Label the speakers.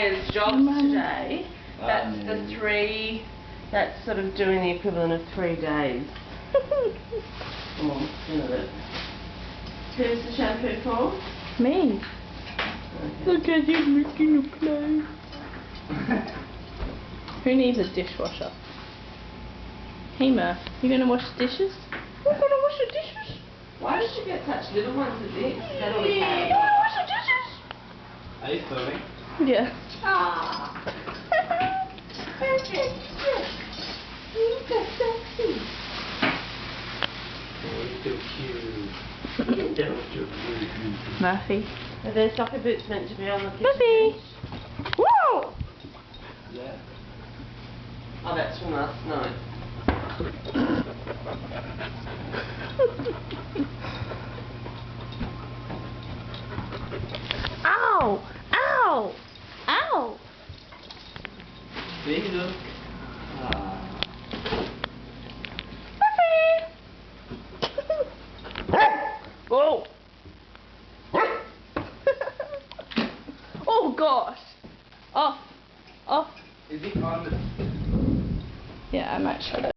Speaker 1: Kaya's jobs today. That's the 3. That's sort of doing the equivalent of 3 days. Come on, spin it. Who's the shampoo for?
Speaker 2: Me.
Speaker 1: Okay.
Speaker 2: Look at you making a play. Who needs a dishwasher? Hey Ma, you gonna wash the dishes? We're gonna wash the dishes.
Speaker 1: Why did you get such little ones as this? Is that all we
Speaker 2: You
Speaker 1: have?
Speaker 2: wanna wash the dishes?
Speaker 3: Are you filming?
Speaker 2: Yeah.
Speaker 1: Ah. Perfect. You're so sexy.
Speaker 3: Oh, you're so cute. You're so cute.
Speaker 2: Murphy.
Speaker 1: Are their soccer boots meant to be on the kitchen
Speaker 2: Murphy!
Speaker 1: bench?
Speaker 2: Whoa!
Speaker 3: Yeah.
Speaker 1: Oh, that's from last night.
Speaker 2: Ow! Ow! Ow!
Speaker 3: See, look.
Speaker 2: Oh! Oh gosh! Off! Off!
Speaker 3: Is it on the...
Speaker 2: Yeah, I might show that.